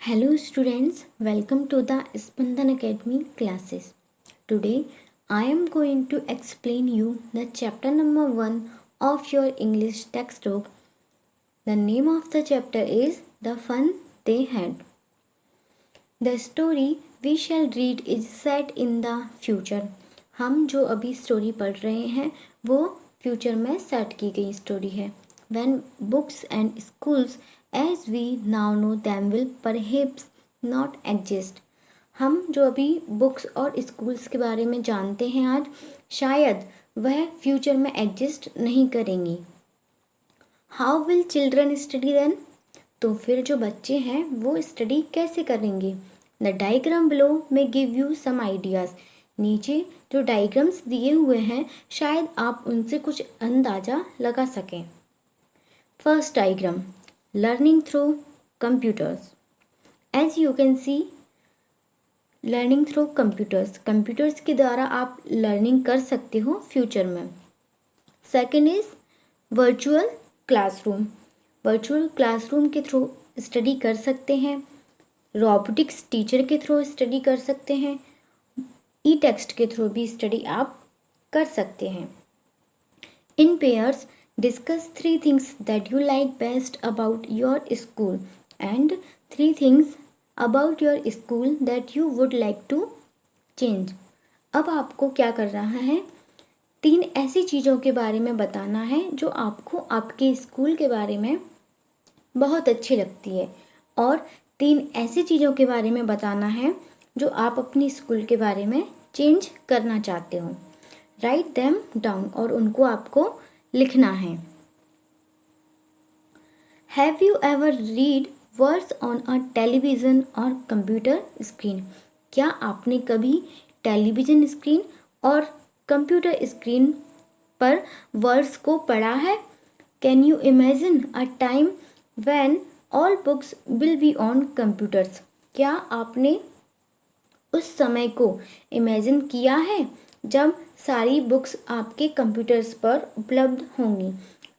Hello students, welcome to the Spandan Academy classes. Today I am going to explain you the chapter number 1 of your English textbook. The name of the chapter is The Fun They Had. The story we shall read is set in the future. हम जो अभी story पढ़ रहे हैं वो future में set की गई स्टोरी है. When books and schools as we now know them will perhaps not exist. हम जो अभी बुक्स और स्कूल्स के बारे में जानते हैं आज शायद वह फ्यूचर में एग्जिस्ट नहीं करेंगी. How will children study then? तो फिर जो बच्चे हैं वो स्टडी कैसे करेंगे? The diagram below may give you some ideas. नीचे जो डायग्राम्स दिए हुए हैं शायद आप उनसे कुछ अंदाज़ा लगा सकें. First diagram, learning through computers. As you can see, learning through computers, computers के द्वारा आप लर्निंग कर सकते हो फ्यूचर में. Second is virtual classroom. Virtual classroom के थ्रू स्टडी कर सकते हैं. रोबोटिक्स टीचर के थ्रू स्टडी कर सकते हैं. ई टेक्स्ट के थ्रू भी स्टडी आप कर सकते हैं. In pairs discuss 3 things that you like best about your school and 3 things about your school that you would like to change. अब आपको क्या कर रहा है, 3 ऐसी चीज़ों के बारे में बताना है जो आपको आपके स्कूल के बारे में बहुत अच्छी लगती है और 3 ऐसी चीज़ों के बारे में बताना है जो आप अपनी स्कूल के बारे में चेंज करना चाहते हो. राइट देम डाउन, और उनको आपको लिखना है. Have you ever read words on a television और कंप्यूटर स्क्रीन? क्या आपने कभी टेलीविज़न स्क्रीन और कंप्यूटर स्क्रीन पर वर्ड्स को पढ़ा है? Can you imagine a time when all books will be on computers? क्या आपने उस समय को इमेजिन किया है जब सारी बुक्स आपके कंप्यूटर्स पर उपलब्ध होंगी.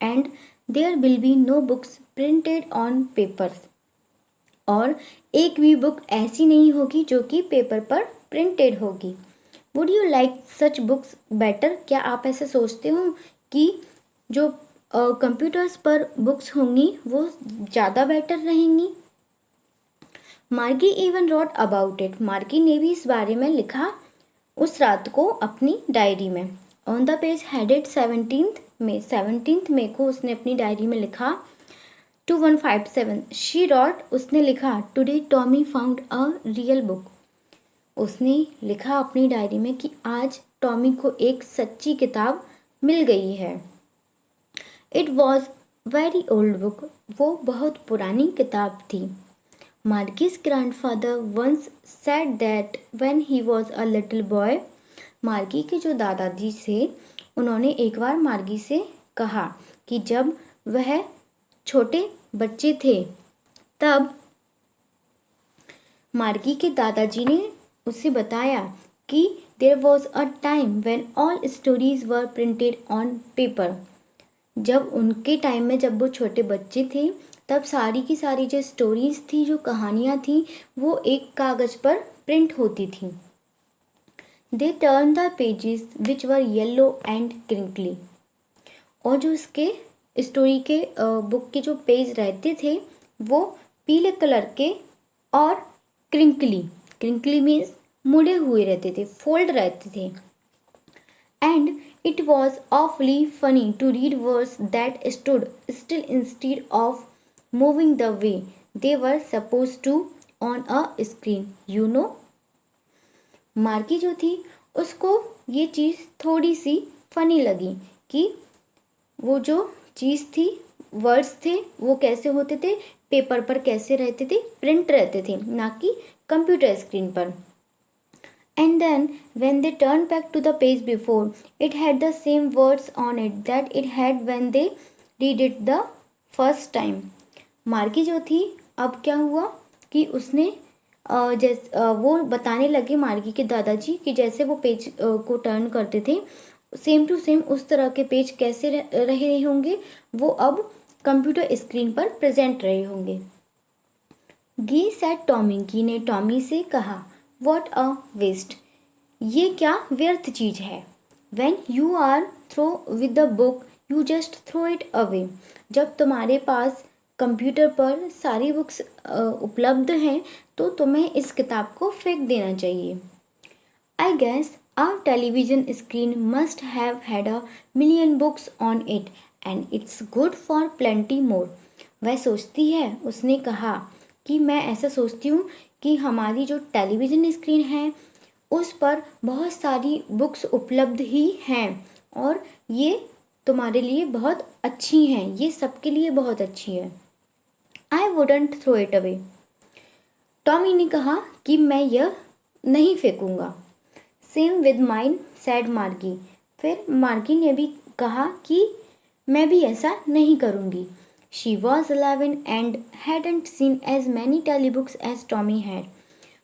And there will be no books printed on papers, और एक भी बुक ऐसी नहीं होगी जो कि पेपर पर प्रिंटेड होगी. Would you like such books better? क्या आप ऐसे सोचते हो कि जो कंप्यूटर्स पर बुक्स होंगी वो ज़्यादा बेटर रहेंगी? मार्गी इवन रॉट अबाउट इट. मार्गी ने भी इस बारे में लिखा उस रात को अपनी डायरी में. ऑन द पेज हेडेड 17 मई को उसने अपनी डायरी में लिखा 2157. शी रॉट, उसने लिखा today Tommy found a real book. उसने लिखा अपनी डायरी में कि आज टॉमी को एक सच्ची किताब मिल गई है. It was very old book. वो बहुत पुरानी किताब थी. Margie's grandfather once said that when he was a little boy. Margie के जो दादाजी थे उन्होंने एक बार मार्गी से कहा कि जब वह छोटे बच्चे थे तब मार्गी के दादाजी ने उसे बताया कि there was a time when all stories were printed on paper. जब उनके टाइम में जब वो छोटे बच्चे थे तब सारी की सारी जो स्टोरीज थी, जो कहानियाँ थी, वो एक कागज़ पर प्रिंट होती थी. They turn the pages which were yellow and crinkly. और जो इसके स्टोरी के बुक के जो पेज रहते थे वो पीले कलर के और क्रिंकली मीन्स मुड़े हुए रहते थे, फोल्ड रहते थे. And it was awfully funny to read words that stood still instead of moving the way they were supposed to on a screen, you know. Marquee जो थी उसको ये चीज़ थोड़ी सी फनी लगी कि वो जो चीज़ थी, वर्ड्स थे, वो कैसे होते थे, पेपर पर कैसे रहते थे, प्रिंट रहते थे, ना कि कंप्यूटर स्क्रीन पर. And then when they turned back to the page before, it had the same words on it that it had when they read it the first time. मार्गी जो थी अब क्या हुआ कि उसने वो बताने लगे मार्गी के दादाजी कि जैसे वो पेज को टर्न करते थे सेम टू सेम उस तरह के पेज कैसे रहे होंगे, वो अब कंप्यूटर स्क्रीन पर प्रेजेंट रहे होंगे. गी सेड टॉमी, गी ने टॉमी से कहा, वॉट अ वेस्ट, ये क्या व्यर्थ चीज है। When you are through with the book you just throw it away, जब तुम्हारे पास कंप्यूटर पर सारी बुक्स उपलब्ध हैं तो तुम्हें इस किताब को फेंक देना चाहिए। I guess our television screen must have had a million books on it and it's good for plenty more. वह सोचती है, उसने कहा कि मैं ऐसा सोचती हूँ कि हमारी जो टेलीविज़न स्क्रीन है उस पर बहुत सारी बुक्स उपलब्ध ही हैं और ये तुम्हारे लिए बहुत अच्छी हैं, ये सबके लिए बहुत अच्छी है। I wouldn't throw it away. Tommy ने कहा कि मैं यह नहीं फेंकूंगा। सेम विद माइन सैड मार्गी, फिर मार्गी ने भी कहा कि मैं भी ऐसा नहीं करूँगी। She was 11 and hadn't seen as many telebooks as Tommy had,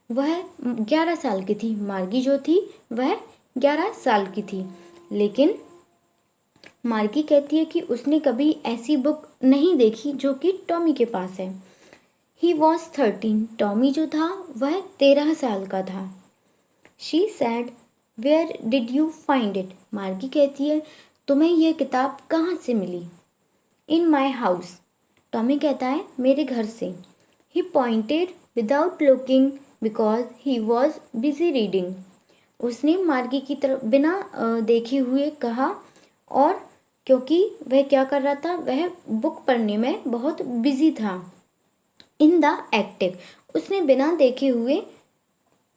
वह 11 साल की थी, मार्गी जो थी वह 11 साल की थी, लेकिन मार्गी कहती है कि उसने कभी ऐसी बुक नहीं देखी जो कि टॉमी के पास है। ही वॉज 13, टॉमी जो था वह 13 साल का था। She said, where did you find it, Margie कहती है तुम्हें यह किताब कहाँ से मिली। इन माई हाउस, टॉमी कहता है मेरे घर से। He pointed without looking because he was busy reading, उसने मार्गी की तरफ बिना देखे हुए कहा और क्योंकि वह क्या कर रहा था, वह बुक पढ़ने में बहुत बिजी था। इन द एक्टिव, उसने बिना देखे हुए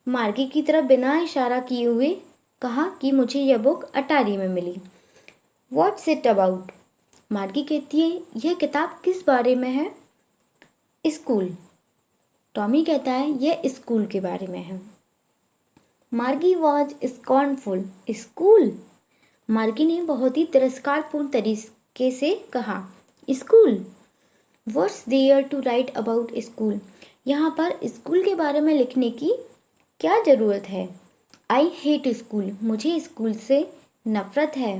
मार्गी की तरफ बिना इशारा किए हुए कहा कि मुझे यह बुक अटारी में मिली। व्हाट्स इट अबाउट, मार्गी कहती है यह किताब किस बारे में है। स्कूल, टॉमी कहता है यह स्कूल के बारे में है। मार्गी वॉज स्कॉर्नफुल, स्कूल, मार्गी ने बहुत ही तिरस्कारपूर्ण तरीके से कहा, school. What's there to write about school, यहाँ पर स्कूल के बारे में लिखने की क्या ज़रूरत है। आई हेट स्कूल, मुझे स्कूल से नफरत है।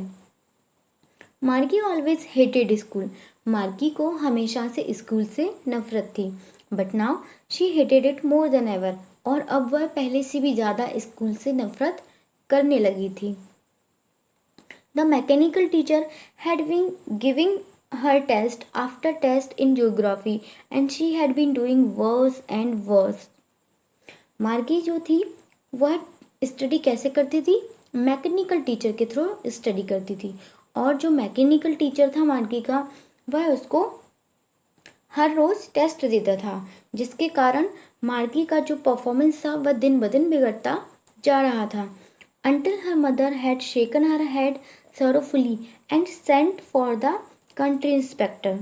मार्गी ऑलवेज हेटेड स्कूल, मार्गी को हमेशा से स्कूल से नफरत थी। But now she hated it more than ever, और अब वह पहले से भी ज़्यादा स्कूल से नफरत करने लगी थी। The mechanical teacher had been giving her test after test in geography and she had been doing worse and worse. मार्गी जो थी वह स्टडी कैसे करती थी, मैकेनिकल टीचर के थ्रू स्टडी करती थी, और जो मैकेनिकल टीचर था मार्गी का वह उसको हर रोज़ टेस्ट देता था, जिसके कारण मार्गी का जो परफॉर्मेंस था वह दिन ब दिन बिगड़ता जा रहा था। Until her mother had shaken her head sorrowfully and sent for the country inspector.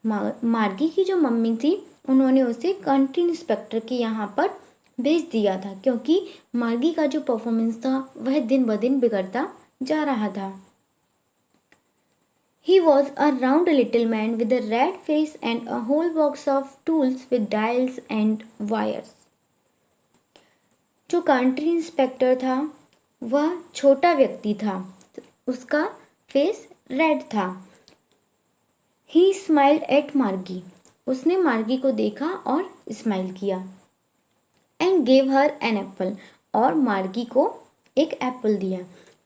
मार्गी की जो मम्मी थी उन्होंने उसे कंट्री इंस्पेक्टर के यहाँ पर भेज दिया था, क्योंकि मार्गी का जो परफॉर्मेंस था वह दिन ब दिन बिगड़ता जा रहा था। He was a round little man with a red face and a whole box of tools with dials and wires. जो कंट्री इंस्पेक्टर था वह छोटा व्यक्ति था, उसका फेस रेड था। ही स्माइल्ड एट मार्गी, उसने मार्गी को देखा और स्माइल किया। And gave her an apple, और मार्गी को एक एप्पल दिया।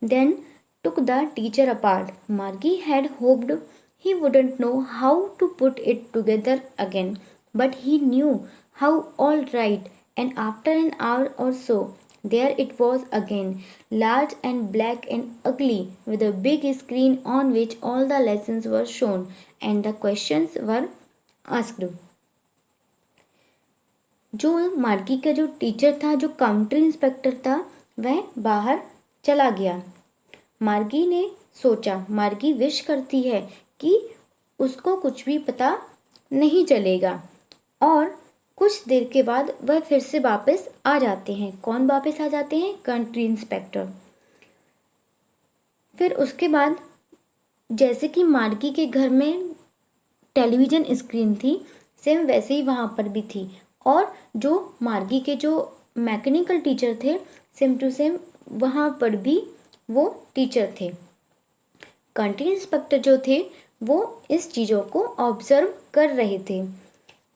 Then took the teacher apart, Margie had hoped he wouldn't know how to put it together again, but he knew how all right, and after an hour or so, there it was again, large and black and ugly, with a big screen on which all the lessons were shown and the questions were asked. जो मार्गी का जो teacher था, जो counter inspector था, वह बाहर चला गया। मार्गी ने सोचा, मार्गी विश करती है कि उसको कुछ भी पता नहीं चलेगा, और कुछ देर के बाद वह फिर से वापस आ जाते हैं। कौन वापस आ जाते हैं? Country inspector. फिर उसके बाद जैसे कि मार्गी के घर में टेलीविज़न स्क्रीन थी, सेम वैसे ही वहाँ पर भी थी, और जो मार्गी के जो मैकेनिकल टीचर थे, सेम टू सेम वहाँ पर भी वो टीचर थे। कंट्री इंस्पेक्टर जो थे वो इस चीज़ों को ऑब्जर्व कर रहे थे।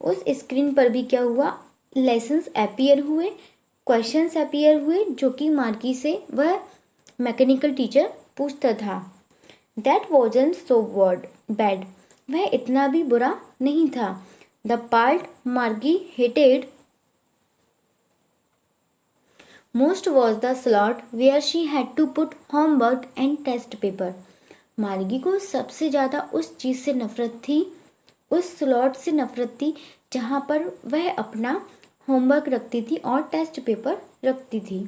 उस स्क्रीन पर भी क्या हुआ, लेसन्स अपीयर हुए, क्वेश्चंस अपीयर हुए जो कि मार्की से वह मैकेनिकल टीचर पूछता था। दैट वॉजंट सो बैड, वह इतना भी बुरा नहीं था। द पार्ट मार्गी hated most was the slot where she had to put homework and test paper. मार्गी को सबसे ज़्यादा उस चीज़ से नफरत थी, उस स्लॉट से नफरत थी जहाँ पर वह अपना होमवर्क रखती थी और टेस्ट पेपर रखती थी।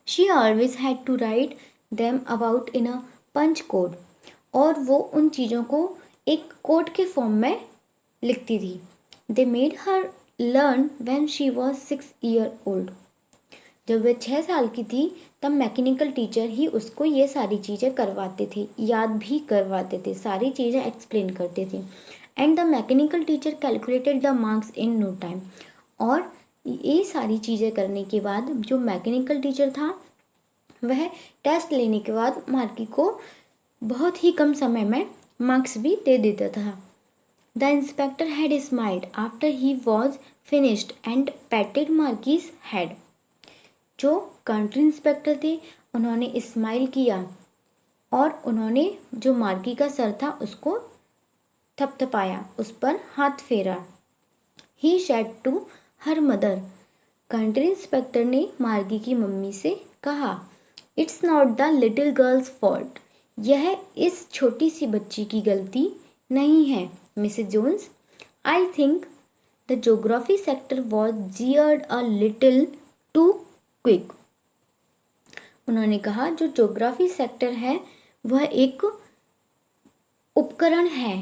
She always had to write them about in a punch code, और वो उन चीज़ों को एक कोड के फॉर्म में लिखती थी। They made her learn when she was 6 years old. जब वह 6 साल की थी तब मैकेनिकल टीचर ही उसको ये सारी चीज़ें करवाते थे, याद भी करवाते थे, सारी चीज़ें एक्सप्लेन करते थे। And the mechanical teacher calculated the marks in no time, और ये सारी चीज़ें करने के बाद जो मैकेनिकल टीचर था वह टेस्ट लेने के बाद मार्की को बहुत ही कम समय में मार्क्स भी दे देता था। The inspector had smiled after he was finished and पैटेड marquees head. जो कंट्री इंस्पेक्टर थे उन्होंने स्माइल किया और उन्होंने जो मार्की का सर था उसको थपथपाया, उस पर हाथ फेरा। He said to her mother, country inspector ने मार्गी की मम्मी से कहा, it's not the little girl's fault, यह इस छोटी सी बच्ची की गलती नहीं है Mrs Jones. I think the geography sector was geared a little too quick. उन्होंने कहा जो ज्योग्राफी सेक्टर है वह एक उपकरण है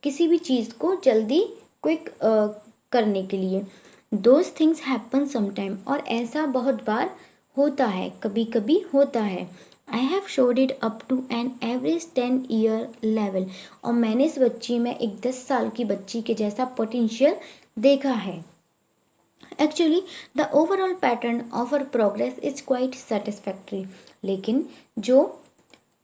किसी भी चीज़ को जल्दी क्विक करने के लिए। दोज थिंग्स हैपन समटाइम, और ऐसा बहुत बार होता है, कभी कभी होता है। I have showed it up to an average 10 year level, और मैंने इस बच्ची में एक 10 साल की बच्ची के जैसा पोटेंशियल देखा है। Actually, the overall pattern of our progress is quite satisfactory. लेकिन जो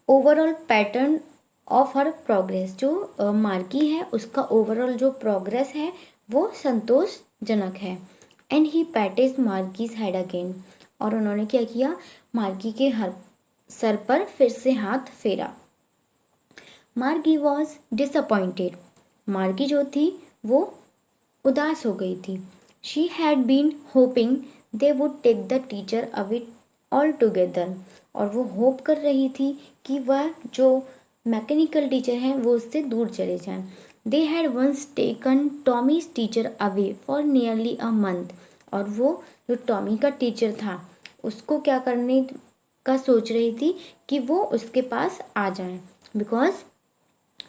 overall pattern of her progress, जो मार्की है उसका ओवरऑल जो प्रोग्रेस है वो संतोषजनक है। And he patted Margie's head again, और उन्होंने क्या किया, मार्की के हर सर पर फिर से हाथ फेरा। मार्गी वॉज डिसअपॉइंटेड, मार्गी जो थी वो उदास हो गई थी। She had been hoping they would take the teacher away all together, और वो होप कर रही थी कि वह जो मैकेनिकल टीचर हैं वो उससे दूर चले जाएं। They had once taken Tommy's teacher away for nearly a month, और वो जो टॉमी का टीचर था उसको क्या करने का सोच रही थी कि वो उसके पास आ जाए, because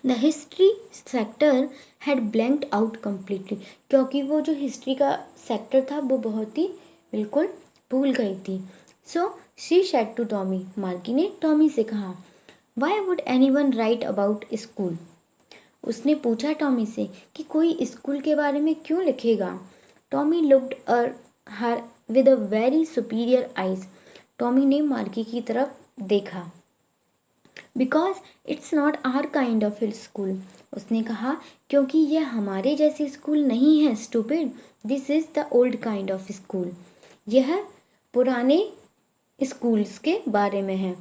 the history sector had blanked out completely, क्योंकि वो जो हिस्ट्री का सेक्टर था वो बहुत ही बिल्कुल भूल गई थी। So she said to Tommy, Margie ने टॉमी से कहा, why would anyone write about school. उसने पूछा टॉमी से कि कोई स्कूल के बारे में क्यों लिखेगा। Tommy looked her with a very superior eyes, Tommy ने मार्की की तरफ देखा। Because it's not our kind of school, उसने कहा क्योंकि यह हमारे जैसे स्कूल नहीं है stupid, this is the old kind of school, यह पुराने स्कूल्स के बारे में है।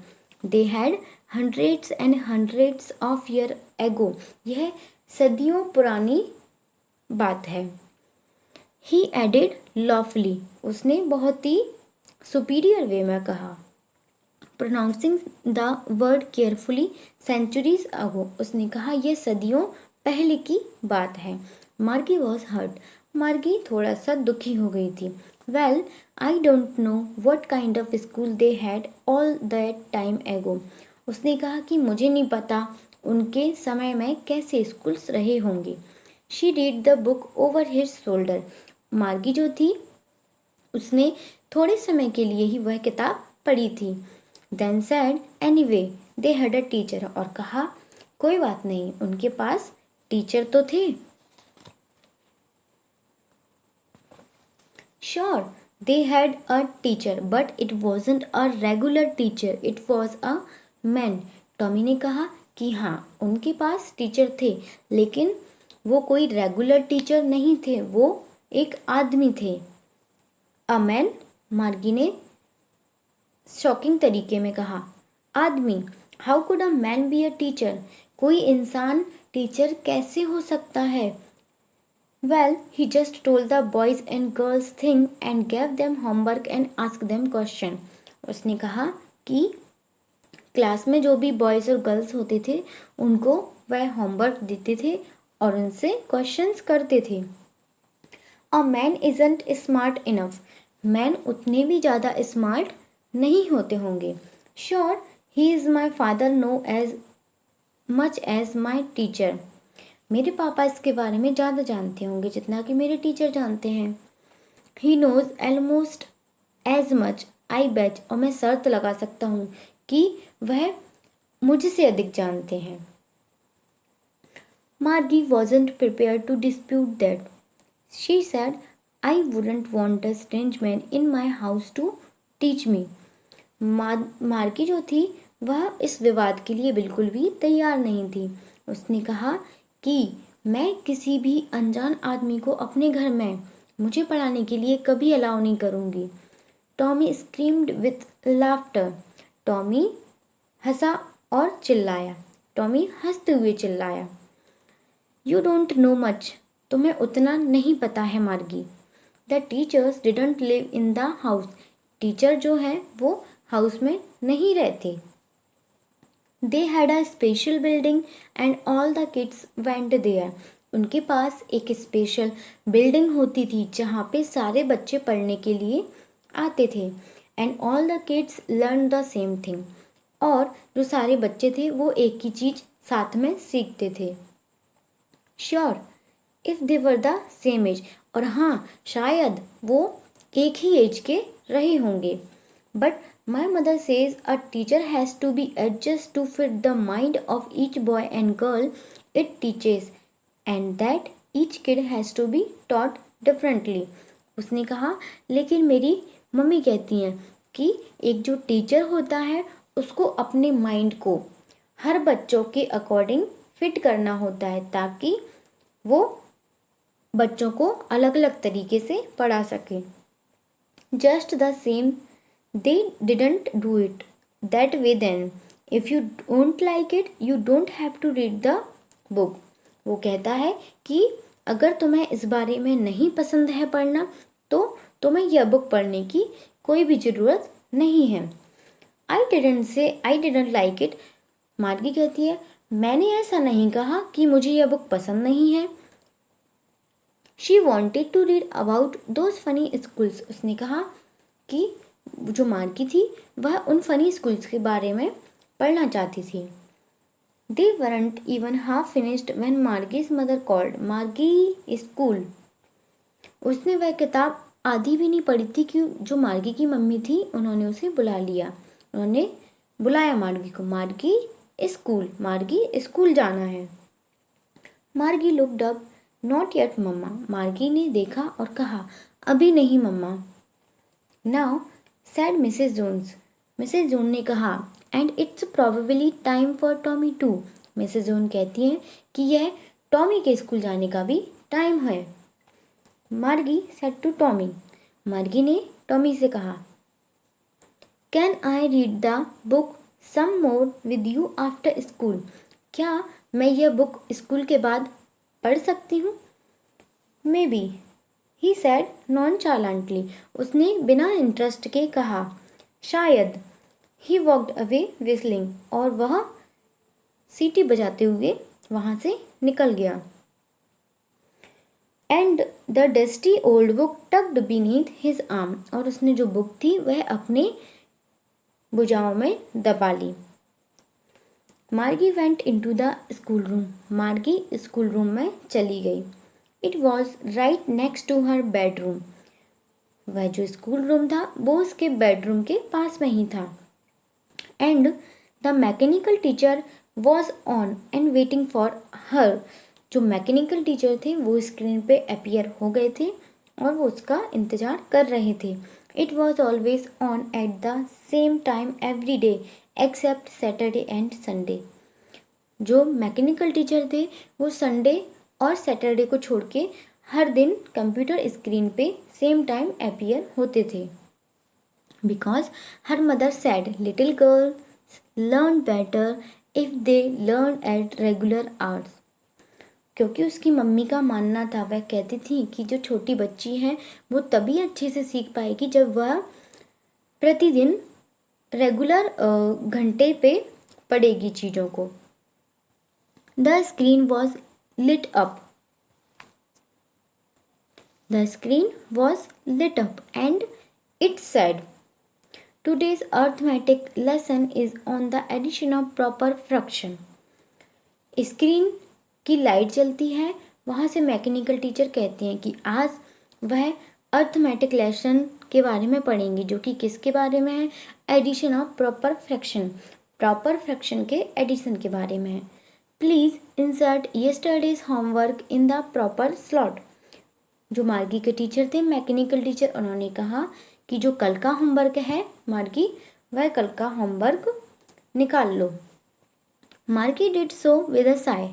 They had hundreds and hundreds of year ago, यह सदियों पुरानी बात है। ही एडेड लॉफली, उसने बहुत ही सुपीरियर वे में कहा। Pronouncing the word carefully centuries ago, उसने कहा यह सदियों पहले की बात है। मार्गी वॉज हर्ट, मार्गी थोड़ा सा दुखी हो गई थी। Well I don't know what kind of school they had all that time एगो, उसने कहा कि मुझे नहीं पता उनके समय में कैसे स्कूल्स रहे होंगे। She read the book over his shoulder, मार्गी जो थी उसने थोड़े समय के लिए ही वह किताब पढ़ी थी। Then said anyway they had a teacher, और कहा कोई बात नहीं उनके पास टीचर तो थे। Sure they had a teacher but it wasn't a regular teacher, it was a man. Tommy ने कहा कि हाँ उनके पास टीचर थे लेकिन वो कोई रेगुलर टीचर नहीं थे, वो एक आदमी थे। अ मैन, मार्गी ने शॉकिंग तरीके में कहा। आदमी, how could a man be a teacher? कोई इंसान टीचर कैसे हो सकता है? Well, he just told the boys and girls thing and gave them homework and ask them question. उसने कहा कि क्लास में जो भी बॉयज़ और गर्ल्स होते थे उनको वह होमवर्क देते थे और उनसे क्वेश्चंस करते थे। A man isn't smart enough, man उतने भी ज़्यादा स्मार्ट नहीं होते होंगे। Sure, he is my father know as much as my teacher, मेरे पापा इसके बारे में ज़्यादा जानते होंगे जितना कि मेरे टीचर जानते हैं। He knows almost as much, I bet, और मैं शर्त लगा सकता हूँ कि वह मुझसे अधिक जानते हैं। Margie wasn't prepared to dispute that. She said, I wouldn't want a strange man in my house to teach me. मार्गी जो थी वह इस विवाद के लिए बिल्कुल भी तैयार नहीं थी। उसने कहा कि मैं किसी भी अनजान आदमी को अपने घर में मुझे पढ़ाने के लिए कभी अलाउ नहीं करूँगी। Tommy screamed with laughter, Tommy हंसा और चिल्लाया। टॉमी हंसते हुए चिल्लाया। यू डोंट नो मच, तुम्हें उतना नहीं पता है Margie. The teachers didn't live in the house, teacher जो है वो हाउस में नहीं रहते। They had a special building and all the kids went there, उनके पास एक स्पेशल बिल्डिंग होती थी जहाँ पे सारे बच्चे पढ़ने के लिए आते थे। And all the kids learn the same thing, और जो सारे बच्चे थे वो एक ही चीज़ साथ में सीखते थे। Sure, if they were the same age, और हाँ शायद वो एक ही एज के रहे होंगे। But my mother says a teacher has to be adjust to fit the mind of each boy and girl it teaches and that each kid has to be taught differently. उसने कहा लेकिन मेरी mummy कहती हैं कि एक जो teacher होता है उसको अपने माइंड को हर बच्चों के अकॉर्डिंग फिट करना होता है ताकि वो बच्चों को अलग अलग तरीके से पढ़ा सके। Just the same they didn't do it that way then, if you don't like it you don't have to read the book. वो कहता है कि अगर तुम्हें इस बारे में नहीं पसंद है पढ़ना तो तुम्हें यह बुक पढ़ने की कोई भी ज़रूरत नहीं है। I didn't like it, Margie कहती है मैंने ऐसा नहीं कहा कि मुझे यह बुक पसंद नहीं है। She wanted to read about those funny schools, उसने कहा कि जो मार्गी थी वह उन फनी स्कूल्स के बारे में पढ़ना चाहती थी। They weren't even half finished when Margie's mother called Margie school, उसने वह किताब आधी भी नहीं पढ़ी थी कि जो मार्गी की मम्मी थी उन्होंने उसे बुला लिया। उन्होंने बुलाया मार्गी को, मार्गी स्कूल जाना है। Margie looked up, not yet mamma, Margie ने देखा और कहा अभी नहीं mamma. Now said Mrs Jones, Mrs Jones ने कहा and it's probably time for Tommy too, Mrs Jones कहती हैं कि यह टॉमी के स्कूल जाने का भी टाइम है। मार्गी सेड टू टॉमी, मार्गी ने टॉमी से कहा can I read the book some more with you after school, क्या मैं यह बुक स्कूल के बाद पढ़ सकती हूँ? मे बी, ही सैड नॉनचालेंटली, उसने बिना इंटरेस्ट के कहा शायद। ही वॉकड अवे विस्लिंग, और वह सीटी बजाते हुए वहाँ से निकल गया। And the dusty old book tucked beneath his arm, और उसने जो बुक थी वह अपने भुजाओं में दबा ली। Margie went into the school room, Margie school room में चली गई। It was right next to her bedroom, वह जो स्कूल रूम था वो उसके बेडरूम के पास में ही था। And the mechanical teacher was on and waiting for her, जो मैकेनिकल टीचर थे वो स्क्रीन पे अपीयर हो गए थे और वो उसका इंतज़ार कर रहे थे। It was always on at the same time every day except Saturday and Sunday, जो मैकेनिकल टीचर थे वो संडे और सैटरडे को छोड़ के हर दिन कंप्यूटर स्क्रीन पे सेम टाइम अपीयर होते थे। Because her mother sad little girls learn better if they learn at regular hours. क्योंकि उसकी मम्मी का मानना था, वह कहती थी कि जो छोटी बच्ची है वो तभी अच्छे से सीख पाएगी जब वह प्रतिदिन रेगुलर घंटे पे पढ़ेगी चीज़ों को। The screen was lit up. The screen was lit up and it said, Today's arithmetic lesson is on the addition of proper fraction. Screen की लाइट जलती है, वहाँ से मैकेनिकल टीचर कहते हैं कि आज वह अर्थमेटिक लेसन के बारे में पढ़ेंगे, जो कि किसके बारे में है? Addition of proper fraction, proper fraction के एडिशन के बारे में है। Please insert yesterday's homework in the proper slot. जो मार्गी के टीचर थे, मैकेनिकल टीचर, उन्होंने कहा कि जो कल का होमवर्क है मार्गी, वह कल का होमवर्क निकाल लो। मार्गी did so with a Sai.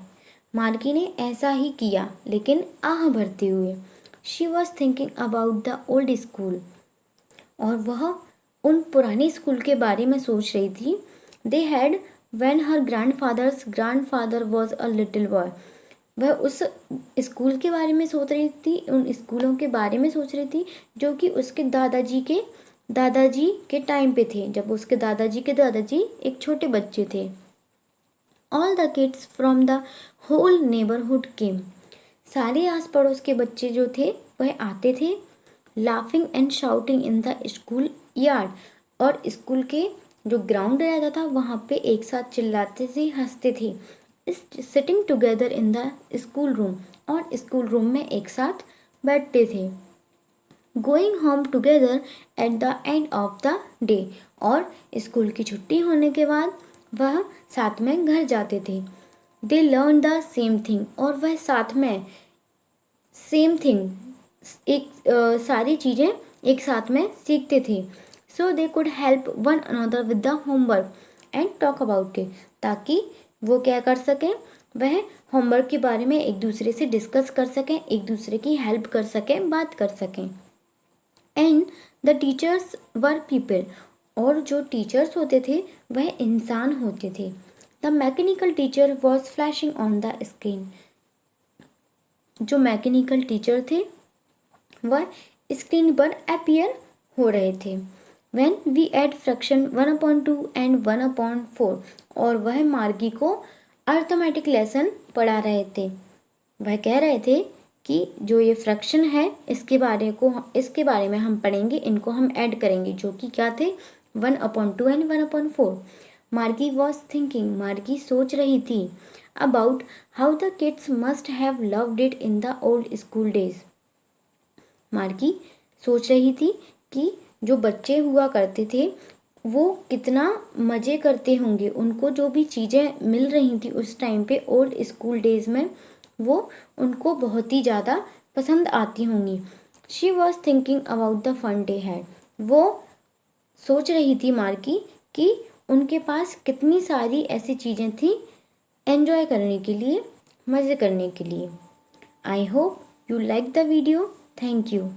मार्गी ने ऐसा ही किया, लेकिन आह भरते हुए। She was thinking about the old school. और वह उन पुराने स्कूल के बारे में सोच रही थी। They had when her grandfather's grandfather was a little boy। वह उस स्कूल के बारे में सोच रही थी, उन स्कूलों के बारे में सोच रही थी जो कि उसके दादाजी के टाइम पे थे, जब उसके दादाजी एक छोटे बच्चे थे। All the kids from the whole neighborhood came। सारे आस पड़ोस के बच्चे जो थे वह आते थे। Laughing and shouting in the school yard। और स्कूल के जो ग्राउंड रहता था वहाँ पे एक साथ चिल्लाते थे, हंसते थे। Sitting together in the school room. और स्कूल रूम में एक साथ बैठते थे। Going home together at the end of the day. और स्कूल की छुट्टी होने के बाद वह साथ में घर जाते थे। They learn the same thing. और वह साथ में सेम थिंग, सारी चीज़ें एक साथ में सीखते थे। So they could help one another with the homework and talk about it. ताकि वो क्या कर सकें, वह होमवर्क के बारे में एक दूसरे से डिस्कस कर सकें, एक दूसरे की हेल्प कर सकें, बात कर सकें। And the teachers were people. और जो टीचर्स होते थे वह इंसान होते थे। The mechanical teacher was flashing on the screen. जो मैकेनिकल टीचर थे वह स्क्रीन पर अपीयर हो रहे थे। When we add fraction 1/2 and 1/4। और वह मार्गी को अर्थमेटिक लेसन पढ़ा रहे थे। वह कह रहे थे कि जो ये फ्रैक्शन है इसके बारे में हम पढ़ेंगे, इनको हम ऐड करेंगे, जो कि क्या थे? 1/2 एंड 1/4। मार्गी वॉज थिंकिंग। मार्गी सोच रही थी about how the kids must have loved it in the old school days. मार्गी सोच रही थी कि जो बच्चे हुआ करते थे वो कितना मज़े करते होंगे, उनको जो भी चीज़ें मिल रही थी उस टाइम पे ओल्ड स्कूल डेज में, वो उनको बहुत ही ज़्यादा पसंद आती होंगी। She was thinking about the fun they had. वो सोच रही थी मार्गी कि उनके पास कितनी सारी ऐसी चीज़ें थी एन्जॉय करने के लिए, मज़े करने के लिए। I hope you like the video. Thank you.